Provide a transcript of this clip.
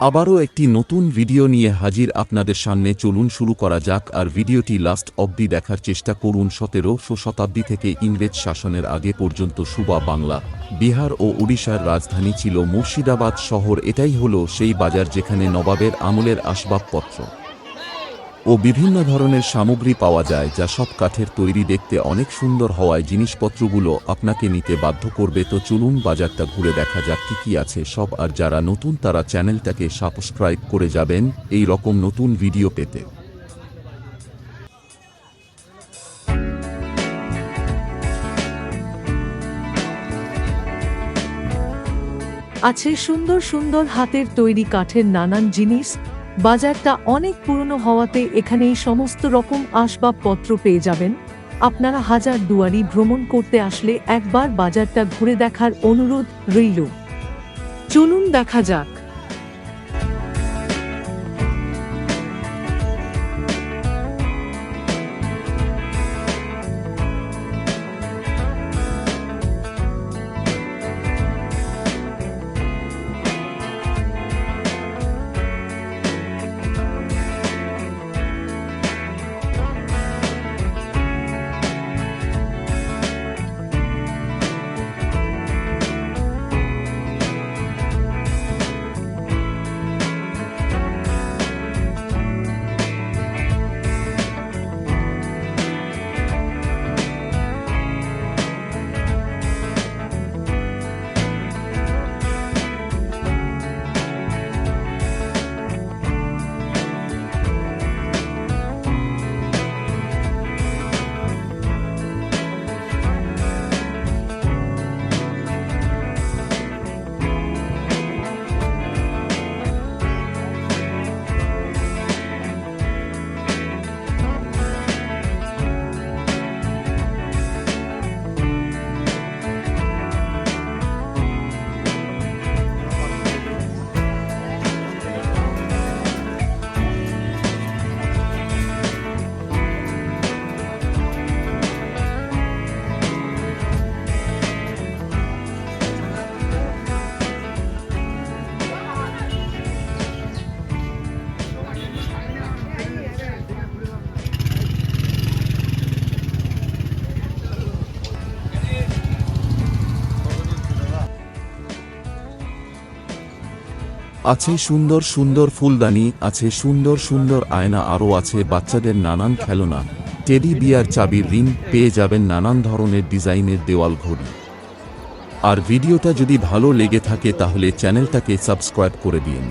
আবারও একটি নতুন ভিডিও নিয়ে হাজির আপনাদের সামনে। চলুন শুরু করা যাক আর ভিডিওটি লাস্ট অবধি দেখার চেষ্টা করুন। 17শো শতাব্দী থেকে ইংরেজ শাসনের আগে পর্যন্ত সুবা বাংলা, বিহার ও ওড়িশার রাজধানী ছিল মুর্শিদাবাদ শহর। এটাই হলো সেই বাজার যেখানে নবাবের আমলের আসবাবপত্র ও বিভিন্ন ধরনের সামগ্রী পাওয়া যায়, যা সব কাঠের তৈরি। দেখতে অনেক সুন্দর হওয়ায় জিনিসপত্রগুলো আপনাকে নিতে বাধ্য করবে। তো চলুন বাজারটা ঘুরে দেখা যাক কি কি আছে সব। আর যারা নতুন তারা চ্যানেলটাকে সাবস্ক্রাইব করে যাবেন এই রকম নতুন ভিডিও পেতে। আছে সুন্দর সুন্দর হাতের তৈরি কাঠের নানান জিনিস। বাজারটা অনেক পুরনো হওয়াতে এখানেই সমস্ত রকম আসবাবপত্র পেয়ে যাবেন। আপনারা হাজার দুয়ারি ভ্রমণ করতে আসলে একবার বাজারটা ঘুরে দেখার অনুরোধ রইল। চলুন দেখা যাক। আছে সুন্দর সুন্দর ফুলদানি, আছে সুন্দর সুন্দর আয়না, আরও আছে বাচ্চাদের নানান খেলনা, টেডি বিয়ার, চাবির রিং। পেয়ে যাবেন নানান ধরনের ডিজাইনের দেওয়াল ঘড়ি। আর ভিডিওটা যদি ভালো লেগে থাকে তাহলে চ্যানেলটাকে সাবস্ক্রাইব করে দিন।